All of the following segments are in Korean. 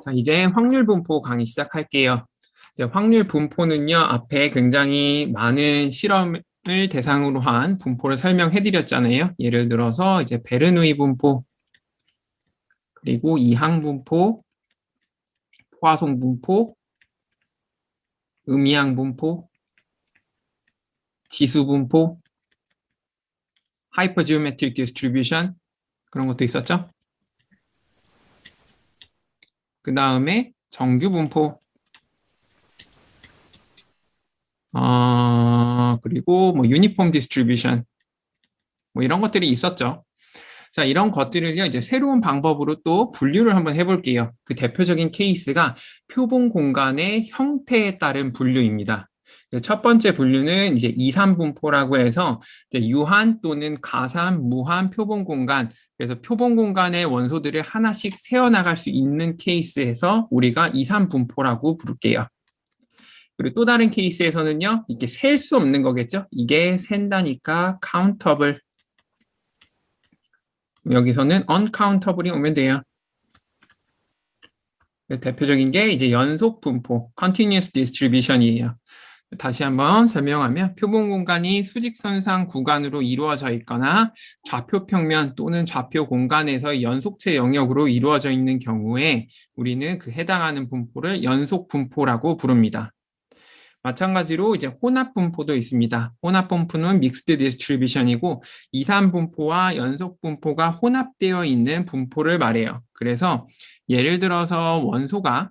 자, 이제 확률 분포 강의 시작할게요. 이제 확률 분포는요, 앞에 굉장히 많은 실험을 대상으로 한 분포를 설명해 드렸잖아요. 예를 들어서 이제 베르누이 분포, 그리고 이항 분포, 포화송 분포, 음이항 분포, 지수 분포, 하이퍼지오메트릭 디스트리뷰션 그런 것도 있었죠. 그 다음에 정규 분포, 그리고 뭐 유니폼 디스트리뷰션 뭐 이런 것들이 있었죠. 자, 이런 것들을요, 이제 새로운 방법으로 또 분류를 한번 해볼게요. 그 대표적인 케이스가 표본 공간의 형태에 따른 분류입니다. 첫 번째 분류는 이제 이산 분포라고 해서 이제 유한 또는 가산, 무한 표본 공간, 그래서 표본 공간의 원소들을 하나씩 세어나갈 수 있는 케이스에서 우리가 이산 분포라고 부를게요. 그리고 또 다른 케이스에서는요, 이게 셀 수 없는 거겠죠? 이게 센다니까 countable. 여기서는 uncountable이 오면 돼요. 대표적인 게 이제 연속 분포, continuous distribution이에요. 다시 한번 설명하면 표본 공간이 수직선상 구간으로 이루어져 있거나 좌표 평면 또는 좌표 공간에서 연속체 영역으로 이루어져 있는 경우에 우리는 그 해당하는 분포를 연속 분포라고 부릅니다. 마찬가지로 이제 혼합 분포도 있습니다. 혼합 분포는 믹스드 디스트리뷰션이고 이산 분포와 연속 분포가 혼합되어 있는 분포를 말해요. 그래서 예를 들어서 원소가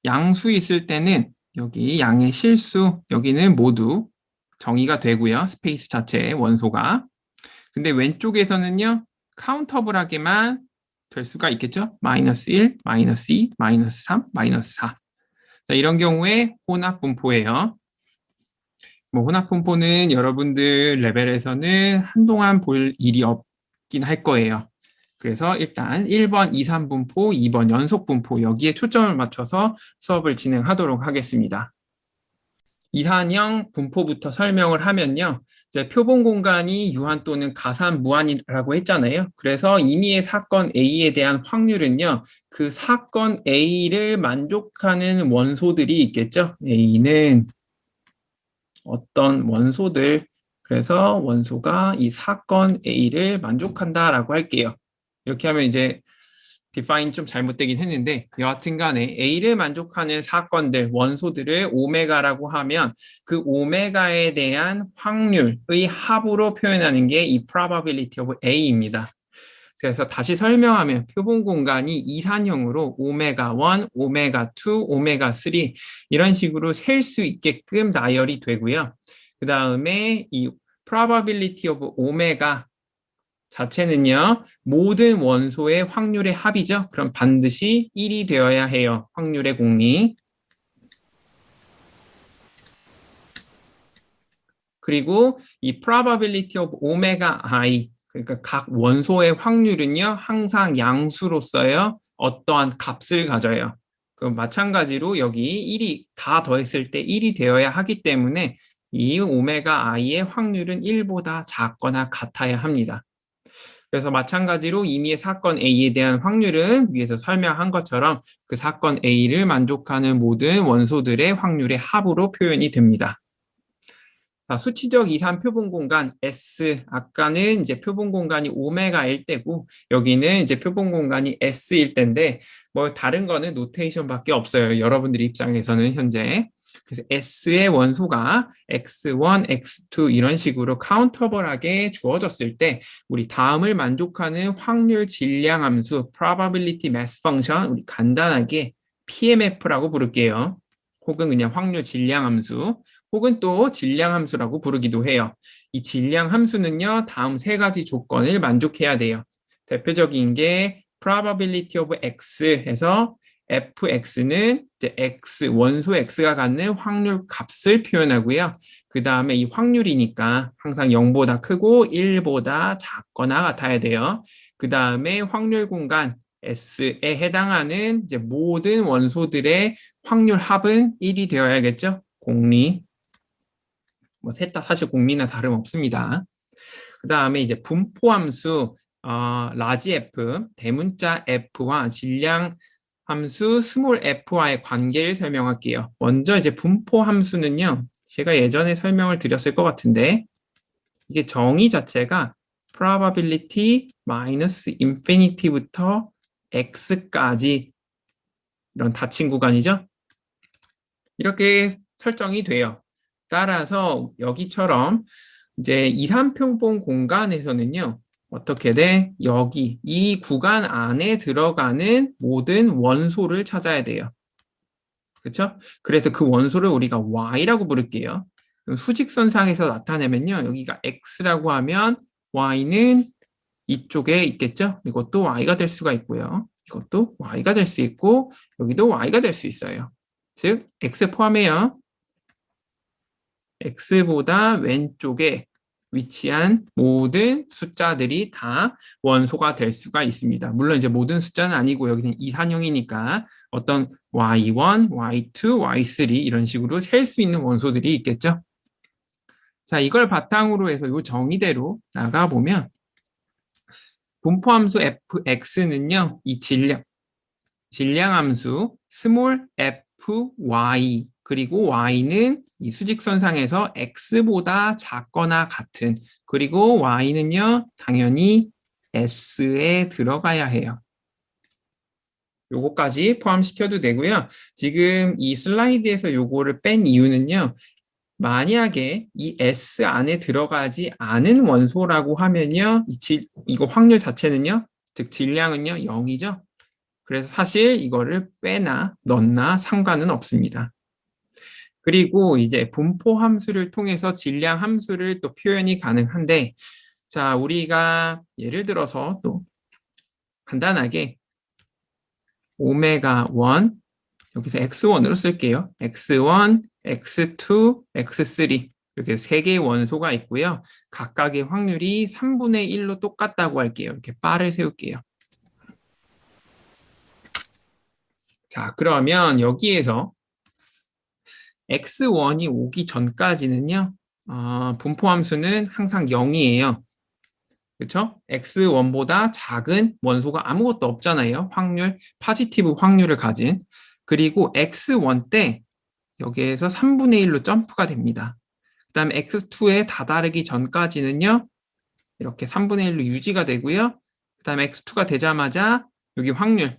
양수 있을 때는 여기 양의 실수, 여기는 모두 정의가 되고요. 스페이스 자체의 원소가. 근데 왼쪽에서는요. 카운터블하게만 될 수가 있겠죠. 마이너스 1, 마이너스 2, 마이너스 3, 마이너스 4. 자, 이런 경우에 혼합 분포예요. 뭐 혼합 분포는 여러분들 레벨에서는 한동안 볼 일이 없긴 할 거예요. 그래서 일단 1번 이산 분포, 2번 연속 분포 여기에 초점을 맞춰서 수업을 진행하도록 하겠습니다. 이산형 분포부터 설명을 하면요. 이제 표본 공간이 유한 또는 가산 무한이라고 했잖아요. 그래서 임의의 사건 A에 대한 확률은요. 그 사건 A를 만족하는 원소들이 있겠죠. A는 어떤 원소들, 그래서 원소가 이 사건 A를 만족한다라고 할게요. 이렇게 하면 이제 define 좀 잘못되긴 했는데 여하튼 간에 A를 만족하는 사건들, 원소들을 오메가라고 하면 그 오메가에 대한 확률의 합으로 표현하는 게 이 probability of A입니다. 그래서 다시 설명하면 표본 공간이 이산형으로 오메가 1, 오메가 2, 오메가 3 이런 식으로 셀 수 있게끔 나열이 되고요. 그 다음에 이 probability of 오메가 자체는요, 모든 원소의 확률의 합이죠. 그럼 반드시 1이 되어야 해요. 확률의 공리. 그리고 이 probability of 오메가 i, 그러니까 각 원소의 확률은요, 항상 양수로서요, 어떠한 값을 가져요. 그럼 마찬가지로 여기 1이 다 더했을 때 1이 되어야 하기 때문에 이 오메가 i의 확률은 1보다 작거나 같아야 합니다. 그래서 마찬가지로 임의의 사건 A에 대한 확률은 위에서 설명한 것처럼 그 사건 A를 만족하는 모든 원소들의 확률의 합으로 표현이 됩니다. 자, 수치적 이산 표본 공간 S, 아까는 이제 표본 공간이 오메가일 때고 여기는 이제 표본 공간이 S일 때인데 뭐 다른 거는 노테이션밖에 없어요. 여러분들 입장에서는 현재. 그래서 S의 원소가 X1, X2 이런 식으로 카운터블하게 주어졌을 때 우리 다음을 만족하는 확률 질량 함수 probability mass function 우리 간단하게 PMF라고 부를게요. 혹은 그냥 확률 질량 함수 혹은 또 질량 함수라고 부르기도 해요. 이 질량 함수는요. 다음 세 가지 조건을 만족해야 돼요. 대표적인 게 probability of x에서 fx는 이제 x, 원소 x가 갖는 확률 값을 표현하고요. 그 다음에 이 확률이니까 항상 0보다 크고 1보다 작거나 같아야 돼요. 그 다음에 확률 공간 S에 해당하는 이제 모든 원소들의 확률 합은 1이 되어야겠죠? 공리. 뭐 셋 다 사실 공리나 다름없습니다. 그 다음에 이제 분포함수 라지 F, 대문자 F와 질량 함수 스몰 f와의 관계를 설명할게요. 먼저 이제 분포 함수는요. 제가 예전에 설명을 드렸을 것 같은데 이게 정의 자체가 probability 마이너스 infinity부터 x까지 이런 닫힌 구간이죠. 이렇게 설정이 돼요. 따라서 여기처럼 이제 2, 3평봉 공간에서는요. 어떻게 돼? 여기 이 구간 안에 들어가는 모든 원소를 찾아야 돼요. 그렇죠? 그래서 그 원소를 우리가 y라고 부를게요. 수직선상에서 나타내면요. 여기가 x라고 하면 y는 이쪽에 있겠죠? 이것도 y가 될 수가 있고요. 이것도 y가 될 수 있고 여기도 y가 될 수 있어요. 즉 x 포함해요. x보다 왼쪽에 위치한 모든 숫자들이 다 원소가 될 수가 있습니다. 물론 이제 모든 숫자는 아니고 여기는 이산형이니까 어떤 y1, y2, y3 이런 식으로 셀 수 있는 원소들이 있겠죠. 자, 이걸 바탕으로 해서 이 정의대로 나가보면 분포함수 fx는요. 이 질량함수 스몰 fy 그리고 y는 이 수직선상에서 x보다 작거나 같은 그리고 y는요 당연히 s에 들어가야 해요. 요거까지 포함시켜도 되고요. 지금 이 슬라이드에서 요거를 뺀 이유는요. 만약에 이 S 안에 들어가지 않은 원소라고 하면요. 이거 확률 자체는요. 즉 질량은요. 0이죠. 그래서 사실 이거를 빼나 넣나 상관은 없습니다. 그리고 이제 분포 함수를 통해서 질량 함수를 또 표현이 가능한데 자, 우리가 예를 들어서 또 간단하게 오메가 1 여기서 x1으로 쓸게요. x1, x2, x3 이렇게 세 개의 원소가 있고요. 각각의 확률이 3분의 1로 똑같다고 할게요. 이렇게 바를 세울게요. 자, 그러면 여기에서 x1이 오기 전까지는요. 분포함수는 항상 0이에요. 그렇죠? x1보다 작은 원소가 아무것도 없잖아요. 확률, 포지티브 확률을 가진. 그리고 x1 때 여기에서 3분의 1로 점프가 됩니다. 그 다음에 x2에 다다르기 전까지는요. 이렇게 3분의 1로 유지가 되고요. 그 다음에 x2가 되자마자 여기 확률을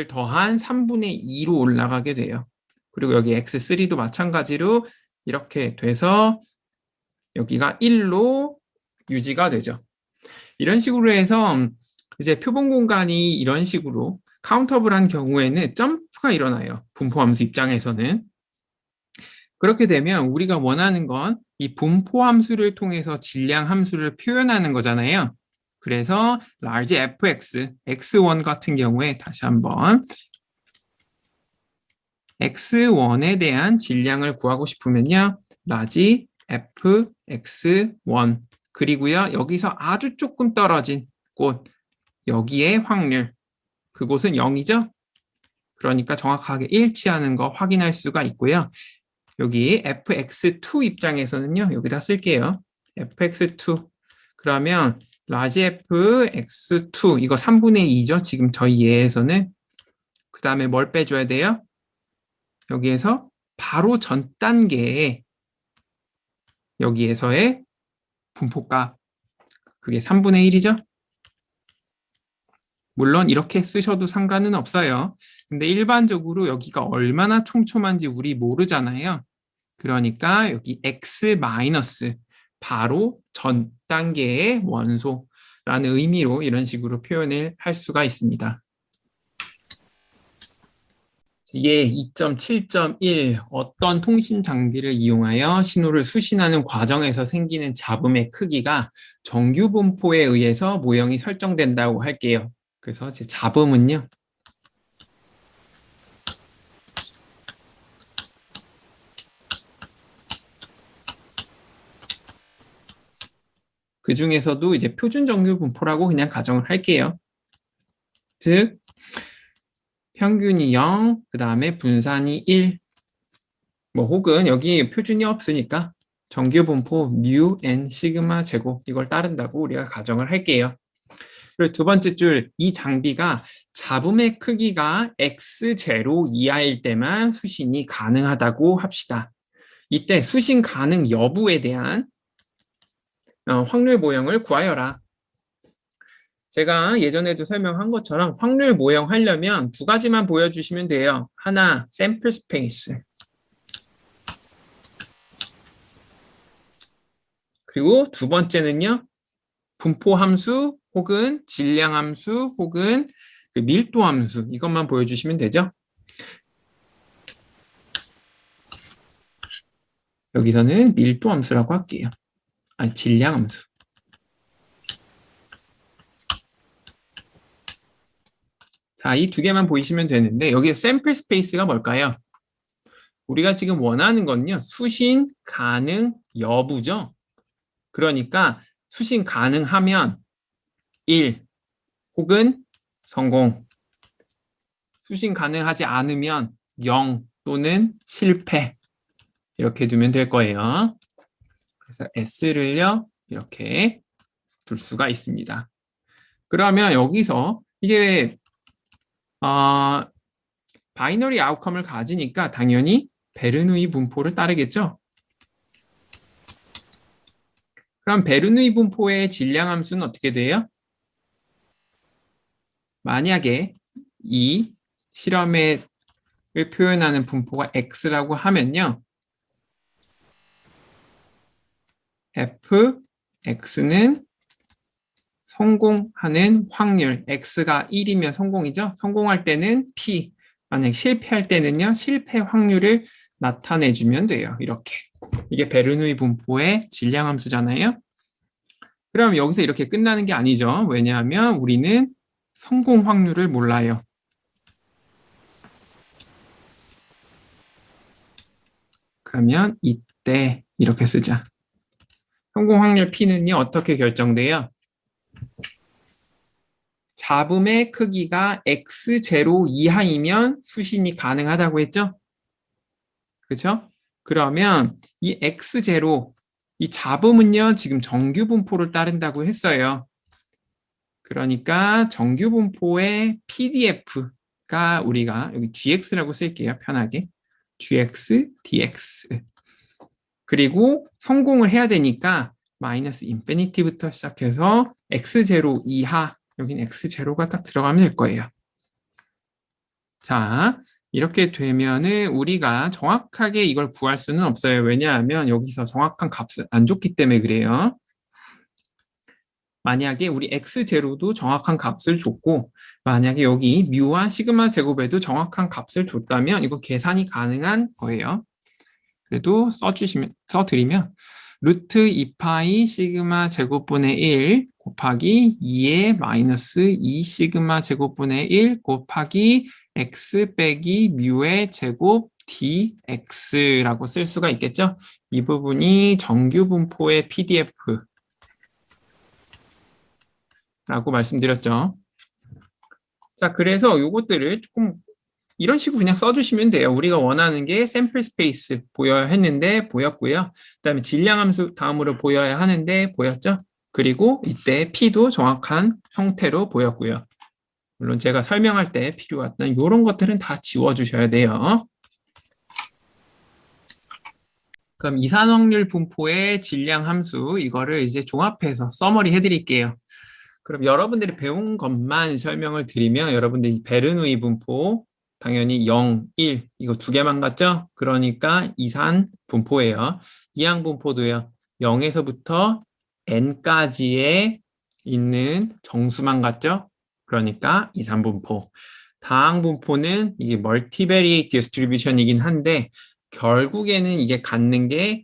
더한 3분의 2로 올라가게 돼요. 그리고 여기 x3도 마찬가지로 이렇게 돼서 여기가 1로 유지가 되죠. 이런 식으로 해서 이제 표본 공간이 이런 식으로 카운터블한 경우에는 점프가 일어나요. 분포함수 입장에서는. 그렇게 되면 우리가 원하는 건 이 분포함수를 통해서 질량 함수를 표현하는 거잖아요. 그래서 large fx, x1 같은 경우에 다시 한번 x1에 대한 질량을 구하고 싶으면요. large fx1 그리고요. 여기서 아주 조금 떨어진 곳 여기에 확률 그곳은 0이죠. 그러니까 정확하게 일치하는 거 확인할 수가 있고요. 여기 fx2 입장에서는요. 여기다 쓸게요. fx2 그러면 large fx2 이거 3분의 2죠. 지금 저희 예에서는 그 다음에 뭘 빼줘야 돼요? 여기에서 바로 전 단계에 여기에서의 분포값 그게 3분의 1이죠. 물론 이렇게 쓰셔도 상관은 없어요. 근데 일반적으로 여기가 얼마나 촘촘한지 우리 모르잖아요. 그러니까 여기 x 마이너스 바로 전 단계의 원소라는 의미로 이런 식으로 표현을 할 수가 있습니다. 이게 2.7.1 어떤 통신 장비를 이용하여 신호를 수신하는 과정에서 생기는 잡음의 크기가 정규 분포에 의해서 모형이 설정된다고 할게요. 그래서 제 잡음은요. 그 중에서도 이제 표준 정규 분포라고 그냥 가정을 할게요. 즉 평균이 0, 그 다음에 분산이 1, 뭐 혹은 여기 표준이 없으니까 정규 분포 mu n 시그마 제곱 이걸 따른다고 우리가 가정을 할게요. 그리고 두 번째 줄 이 장비가 잡음의 크기가 x0 이하일 때만 수신이 가능하다고 합시다. 이때 수신 가능 여부에 대한 확률 모형을 구하여라. 제가 예전에도 설명한 것처럼 확률 모형 하려면 두 가지만 보여주시면 돼요. 하나, 샘플 스페이스. 그리고 두 번째는요, 분포 함수 혹은 질량 함수 혹은 그 밀도 함수, 이것만 보여주시면 되죠. 여기서는 밀도 함수라고 할게요. 아니, 질량 함수. 자, 이 두 개만 보이시면 되는데 여기에 샘플 스페이스가 뭘까요? 우리가 지금 원하는 건요, 수신 가능 여부죠. 그러니까 수신 가능하면 1 혹은 성공, 수신 가능하지 않으면 0 또는 실패, 이렇게 두면 될 거예요. 그래서 S를요 이렇게 둘 수가 있습니다. 그러면 여기서 이게 바이너리 아웃컴을 가지니까 당연히 베르누이 분포를 따르겠죠. 그럼 베르누이 분포의 질량 함수는 어떻게 돼요? 만약에 이 실험을 표현하는 분포가 x라고 하면요, fx는 성공하는 확률, x가 1이면 성공이죠. 성공할 때는 p, 만약 실패할 때는요, 실패 확률을 나타내주면 돼요. 이렇게. 이게 베르누이 분포의 질량 함수잖아요. 그럼 여기서 이렇게 끝나는 게 아니죠. 왜냐하면 우리는 성공 확률을 몰라요. 그러면 이때 이렇게 쓰자. 성공 확률 P는요, 어떻게 결정돼요? 잡음의 크기가 x0 이하이면 수신이 가능하다고 했죠? 그렇죠? 그러면 이 x0, 이 잡음은요, 지금 정규 분포를 따른다고 했어요. 그러니까 정규 분포의 PDF가 우리가 여기 GX라고 쓸게요. 편하게. GX, DX. 그리고 성공을 해야 되니까 마이너스 인피니티부터 시작해서 x0 이하, 여긴 x0가 딱 들어가면 될 거예요. 자, 이렇게 되면은 우리가 정확하게 이걸 구할 수는 없어요. 왜냐하면 여기서 정확한 값을 안 줬기 때문에 그래요. 만약에 우리 x0도 정확한 값을 줬고, 만약에 여기 뮤와 시그마 제곱에도 정확한 값을 줬다면 이거 계산이 가능한 거예요. 그래도 써드리면 루트 2파이 시그마 제곱분의 1 곱하기 2의 마이너스 2 시그마 제곱분의 1 곱하기 x 빼기 뮤의 제곱 dx라고 쓸 수가 있겠죠? 이 부분이 정규 분포의 PDF 라고 말씀드렸죠. 자, 그래서 요것들을 조금 이런 식으로 그냥 써주시면 돼요. 우리가 원하는 게 샘플 스페이스 보여야 했는데 보였고요. 그다음에 질량 함수 다음으로 보여야 하는데 보였죠? 그리고 이때 P도 정확한 형태로 보였고요. 물론 제가 설명할 때 필요했던 이런 것들은 다 지워주셔야 돼요. 그럼 이산 확률 분포의 질량 함수, 이거를 이제 종합해서 서머리 해드릴게요. 그럼 여러분들이 배운 것만 설명을 드리면 여러분들이 베르누이 분포 당연히 0, 1 이거 두 개만 같죠? 그러니까 이산 분포예요. 이항 분포도요. 0에서부터 n까지에 있는 정수만 같죠? 그러니까 이산 분포. 다항 분포는 이게 멀티베리에이트 디스트리뷰션이긴 한데 결국에는 이게 갖는 게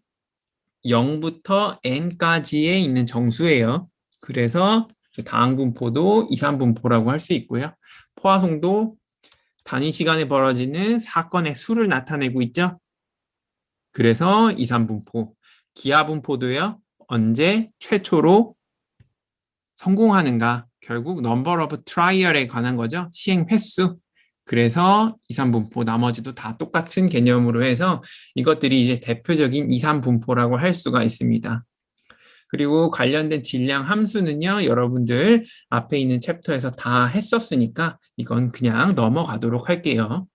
0부터 n까지에 있는 정수예요. 그래서 다항 분포도 이산 분포라고 할 수 있고요. 포화송도 단위 시간에 벌어지는 사건의 수를 나타내고 있죠. 그래서 이산 분포. 기하 분포도요. 언제 최초로 성공하는가. 결국 number of trial에 관한 거죠. 시행 횟수. 그래서 이산 분포, 나머지도 다 똑같은 개념으로 해서 이것들이 이제 대표적인 이산 분포라고 할 수가 있습니다. 그리고 관련된 질량 함수는요, 여러분들 앞에 있는 챕터에서 다 했었으니까 이건 그냥 넘어가도록 할게요.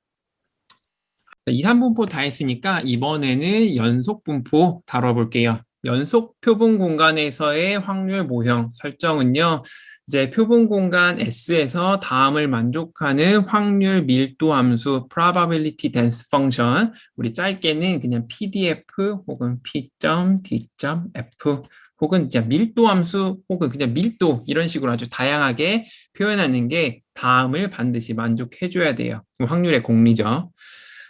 이산분포 다 했으니까 이번에는 연속분포 다뤄볼게요. 연속 표본 공간에서의 확률 모형 설정은요, 이제 표본 공간 S에서 다음을 만족하는 확률 밀도 함수 probability dense function, 우리 짧게는 그냥 PDF 혹은 P.D.F 혹은 이제 밀도 함수 혹은 그냥 밀도 이런 식으로 아주 다양하게 표현하는 게 다음을 반드시 만족해줘야 돼요. 확률의 공리죠.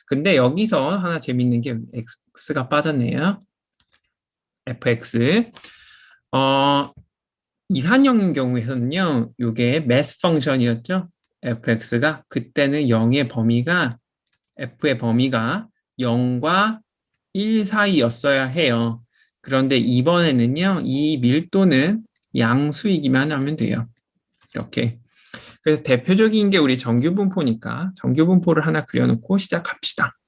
근데 여기서 하나 재밌는 게 x가 빠졌네요. fx. 이산형인 경우에는요, 이게 mass 펑션이었죠. fx가 그때는 0의 범위가 f의 범위가 0과 1 사이였어야 해요. 그런데 이번에는요, 이 밀도는 양수이기만 하면 돼요. 이렇게. 그래서 대표적인 게 우리 정규분포니까 정규분포를 하나 그려놓고 시작합시다.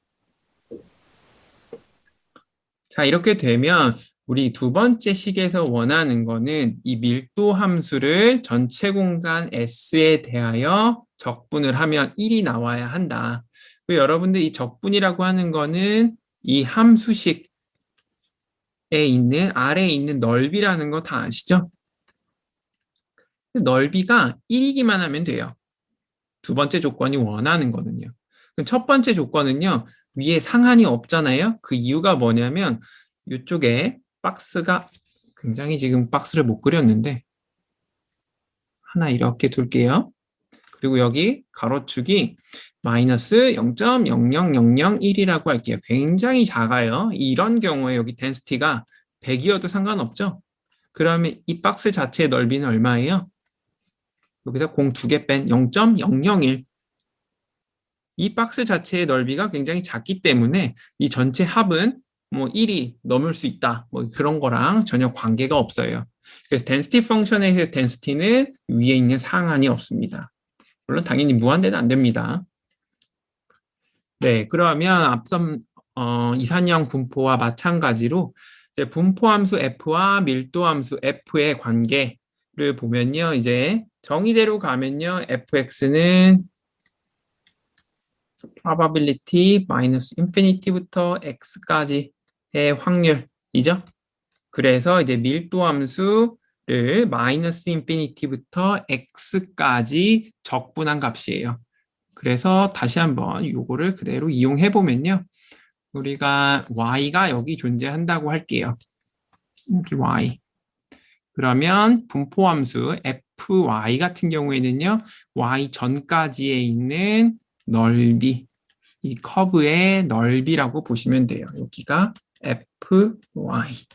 자, 이렇게 되면 우리 두 번째 식에서 원하는 거는 이 밀도 함수를 전체 공간 S에 대하여 적분을 하면 1이 나와야 한다. 여러분들 이 적분이라고 하는 거는 이 함수식에 있는 아래에 있는 넓이라는 거 다 아시죠? 넓이가 1이기만 하면 돼요. 두 번째 조건이 원하는 거는요. 첫 번째 조건은요, 위에 상한이 없잖아요. 그 이유가 뭐냐면 이쪽에 박스가 굉장히 지금 박스를 못 그렸는데 하나 이렇게 둘게요. 그리고 여기 가로축이 마이너스 0.00001이라고 할게요. 굉장히 작아요. 이런 경우에 여기 덴시티가 100이어도 상관없죠. 그러면 이 박스 자체의 넓이는 얼마예요? 여기서 공 2개 뺀 0.001. 이 박스 자체의 넓이가 굉장히 작기 때문에 이 전체 합은 뭐 1이 넘을 수 있다. 뭐 그런 거랑 전혀 관계가 없어요. 그래서 density 펑션에서 density는 위에 있는 상한이 없습니다. 물론 당연히 무한대는 안 됩니다. 네, 그러면 앞선 이산형 분포와 마찬가지로 이제 분포함수 F와 밀도함수 F의 관계를 보면요. 이제 정의대로 가면요. fx는 probability 마이너스 인피니티부터 x까지의 확률이죠. 그래서 이제 밀도 함수를 마이너스 인피니티부터 x까지 적분한 값이에요. 그래서 다시 한번 이거를 그대로 이용해 보면요. 우리가 y가 여기 존재한다고 할게요. 여기 y. 그러면 분포함수 fy 같은 경우에는요. y 전까지에 있는 넓이, 이 커브의 넓이라고 보시면 돼요. 여기가 fy.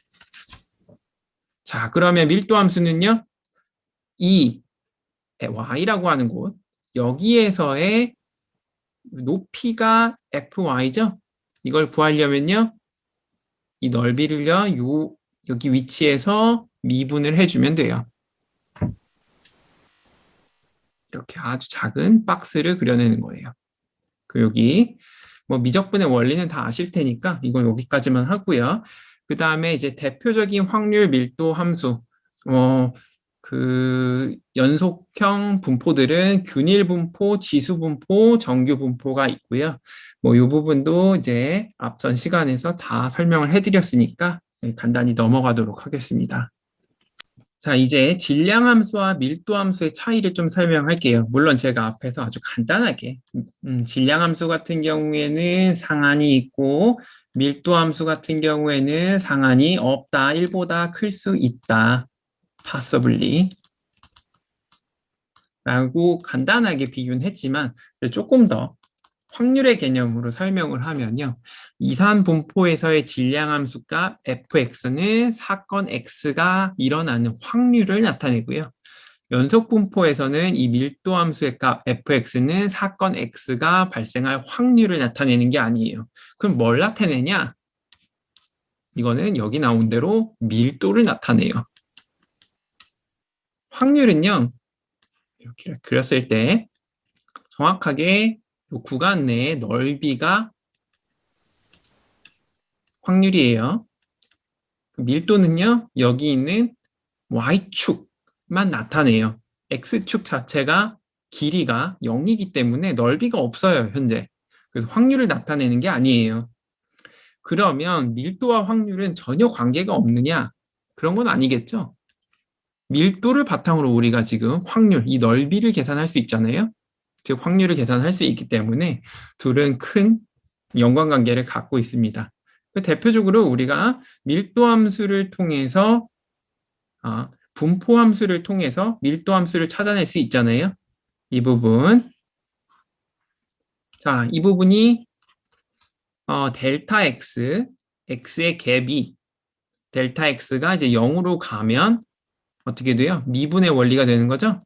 자, 그러면 밀도함수는요. 이 y라고 하는 곳, 여기에서의 높이가 fy죠. 이걸 구하려면요. 이 넓이를요. 여기 위치에서 미분을 해주면 돼요. 이렇게 아주 작은 박스를 그려내는 거예요. 그 여기 뭐 미적분의 원리는 다 아실 테니까 이건 여기까지만 하고요. 그 다음에 이제 대표적인 확률 밀도 함수, 그 연속형 분포들은 균일 분포, 지수 분포, 정규 분포가 있고요. 뭐 이 부분도 이제 앞선 시간에서 다 설명을 해드렸으니까 간단히 넘어가도록 하겠습니다. 자, 이제 질량 함수와 밀도 함수의 차이를 좀 설명할게요. 물론 제가 앞에서 아주 간단하게 질량 함수 같은 경우에는 상한이 있고 밀도 함수 같은 경우에는 상한이 없다, 1보다 클 수 있다, possibly 라고 간단하게 비교는 했지만 조금 더 확률의 개념으로 설명을 하면요. 이산 분포에서의 질량 함수값 fx는 사건 x가 일어나는 확률을 나타내고요. 연속 분포에서는 이 밀도 함수의 값 fx는 사건 x가 발생할 확률을 나타내는 게 아니에요. 그럼 뭘 나타내냐? 이거는 여기 나온 대로 밀도를 나타내요. 확률은요. 이렇게 그렸을 때 정확하게 이 구간 내의 넓이가 확률이에요. 밀도는요, 여기 있는 Y축만 나타내요. X축 자체가 길이가 0이기 때문에 넓이가 없어요, 현재. 그래서 확률을 나타내는 게 아니에요. 그러면 밀도와 확률은 전혀 관계가 없느냐? 그런 건 아니겠죠? 밀도를 바탕으로 우리가 지금 확률, 이 넓이를 계산할 수 있잖아요. 즉 확률을 계산할 수 있기 때문에 둘은 큰 연관관계를 갖고 있습니다. 대표적으로 우리가 밀도 함수를 통해서 분포 함수를 통해서 밀도 함수를 찾아낼 수 있잖아요. 이 부분. 자, 이 부분이 델타 x, x의 갭이 델타 x가 이제 0으로 가면 어떻게 돼요? 미분의 원리가 되는 거죠?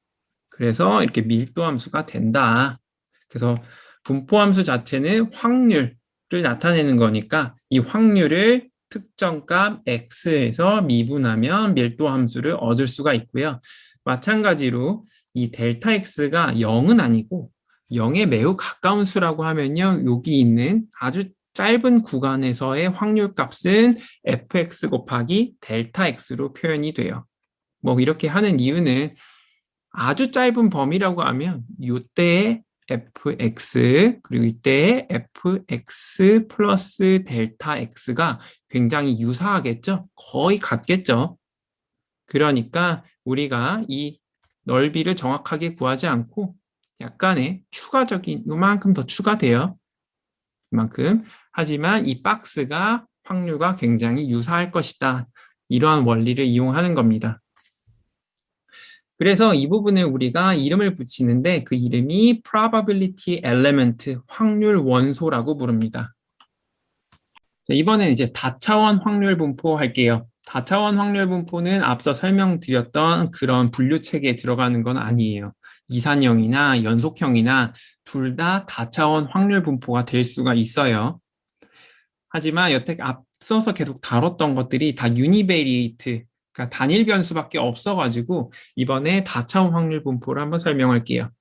그래서 이렇게 밀도 함수가 된다. 그래서 분포 함수 자체는 확률을 나타내는 거니까 이 확률을 특정 값 x에서 미분하면 밀도 함수를 얻을 수가 있고요. 마찬가지로 이 델타 x가 0은 아니고 0에 매우 가까운 수라고 하면요. 여기 있는 아주 짧은 구간에서의 확률 값은 fx 곱하기 델타 x로 표현이 돼요. 뭐 이렇게 하는 이유는 아주 짧은 범위라고 하면 이때의 fx 그리고 이때의 fx 플러스 델타 x가 굉장히 유사하겠죠? 거의 같겠죠? 그러니까 우리가 이 넓이를 정확하게 구하지 않고 약간의 추가적인 요만큼 더 추가돼요. 이만큼. 하지만 이 박스가 확률과 굉장히 유사할 것이다. 이러한 원리를 이용하는 겁니다. 그래서 이 부분을 우리가 이름을 붙이는데 그 이름이 probability element, 확률 원소라고 부릅니다. 자, 이번엔 이제 다차원 확률 분포 할게요. 다차원 확률 분포는 앞서 설명드렸던 그런 분류 체계에 들어가는 건 아니에요. 이산형이나 연속형이나 둘 다 다차원 확률 분포가 될 수가 있어요. 하지만 여태 앞서서 계속 다뤘던 것들이 다 유니베리에이트, 그러니까 단일 변수밖에 없어가지고 이번에 다차원 확률 분포를 한번 설명할게요.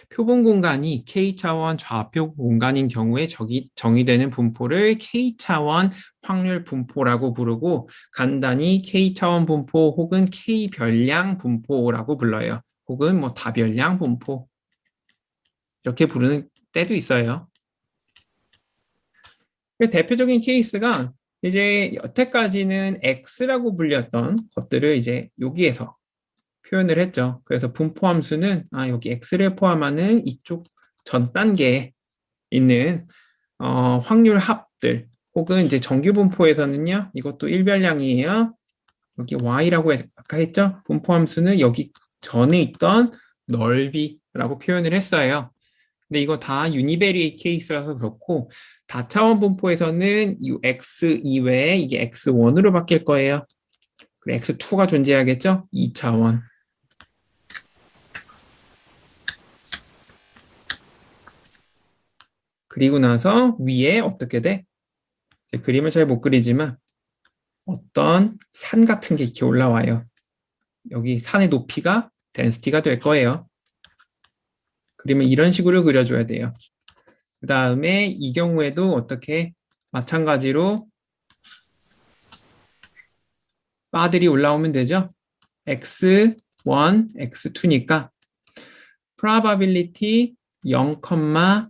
표본 공간이 K차원 좌표 공간인 경우에 정의되는 분포를 K차원 확률 분포라고 부르고 간단히 K차원 분포 혹은 K별량 분포라고 불러요. 혹은 뭐 다별량 분포 이렇게 부르는 때도 있어요. 대표적인 케이스가 이제 여태까지는 X라고 불렸던 것들을 이제 여기에서 표현을 했죠. 그래서 분포 함수는 여기 X를 포함하는 이쪽 전 단계에 있는 확률 합들 혹은 이제 정규 분포에서는요. 이것도 일별량이에요. 여기 Y라고 아까 했죠. 분포 함수는 여기 전에 있던 넓이라고 표현을 했어요. 근데 이거 다 유니베리 케이스라서 그렇고 다차원 분포에서는 이 X 이외에 이게 X1으로 바뀔 거예요. 그리고 X2가 존재하겠죠? 2차원. 그리고 나서 위에 어떻게 돼? 그림을 잘 못 그리지만 어떤 산 같은 게 이렇게 올라와요. 여기 산의 높이가 덴시티가 될 거예요. 그림을 이런 식으로 그려줘야 돼요. 그 다음에 이 경우에도 어떻게 마찬가지로 바들이 올라오면 되죠. x1, x2니까 probability 0,0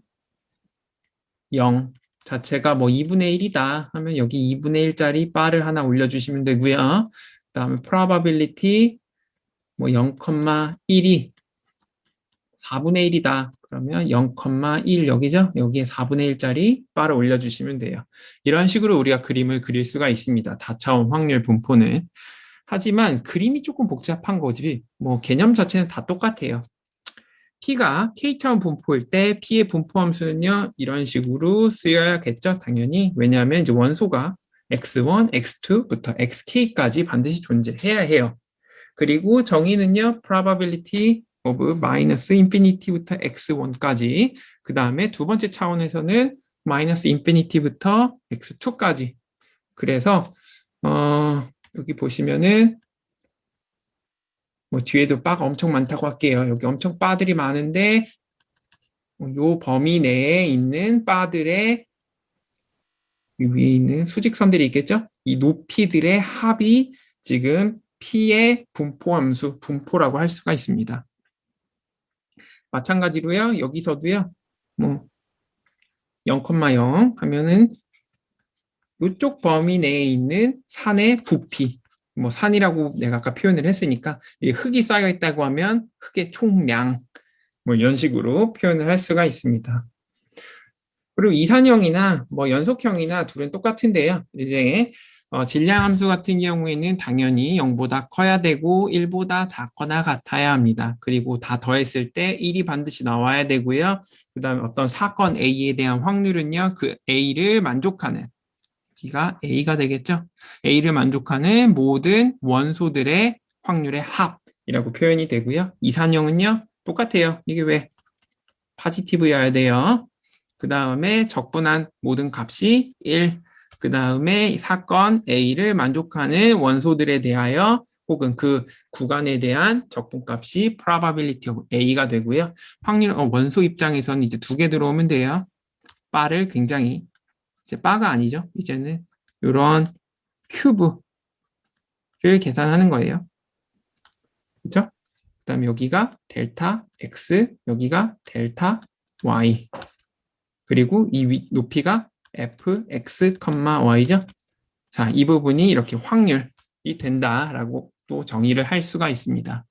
자체가 뭐 2분의 1이다 하면 여기 2분의 1짜리 바를 하나 올려주시면 되고요. 그 다음에 probability 뭐 0,1이 4분의 1이다. 그러면 0,1 여기죠? 여기에 4분의 1짜리 바를 올려주시면 돼요. 이런 식으로 우리가 그림을 그릴 수가 있습니다. 다차원 확률 분포는. 하지만 그림이 조금 복잡한 거지 뭐 개념 자체는 다 똑같아요. P가 K차원 분포일 때 P의 분포 함수는요. 이런 식으로 쓰여야겠죠. 당연히. 왜냐하면 이제 원소가 X1, X2부터 XK까지 반드시 존재해야 해요. 그리고 정의는요. probability of 마이너스 인피니티부터 x1까지 그 다음에 두 번째 차원에서는 마이너스 인피니티부터 x2까지 그래서 여기 보시면은 뭐 뒤에도 바가 엄청 많다고 할게요. 여기 엄청 바들이 많은데 요 범위 내에 있는 바들의 이 위에 있는 수직선들이 있겠죠? 이 높이들의 합이 지금 P의 분포함수, 분포라고 할 수가 있습니다. 마찬가지로요, 여기서도요, 뭐, 0,0 하면은 이쪽 범위 내에 있는 산의 부피, 뭐 산이라고 내가 아까 표현을 했으니까 흙이 쌓여 있다고 하면 흙의 총량, 뭐 이런 식으로 표현을 할 수가 있습니다. 그리고 이산형이나 뭐 연속형이나 둘은 똑같은데요. 이제 질량함수 같은 경우에는 당연히 0보다 커야 되고 1보다 작거나 같아야 합니다. 그리고 다 더했을 때 1이 반드시 나와야 되고요. 그 다음에 어떤 사건 A에 대한 확률은요. 그 A를 만족하는 B가 A가 되겠죠. A를 만족하는 모든 원소들의 확률의 합이라고 표현이 되고요. 이산형은요. 똑같아요. 이게 왜 포지티브여야 돼요. 그 다음에 적분한 모든 값이 1. 그 다음에 사건 A를 만족하는 원소들에 대하여 혹은 그 구간에 대한 적분값이 probability of A가 되고요. 확률 원소 입장에서는 이제 두 개 들어오면 돼요. 바를 굉장히 이제 바가 아니죠. 이제는 이런 큐브를 계산하는 거예요. 그렇죠? 그 다음에 여기가 델타 X, 여기가 델타 Y. 그리고 이 높이가 fx, y죠. 자, 이 부분이 이렇게 확률이 된다라고 또 정의를 할 수가 있습니다.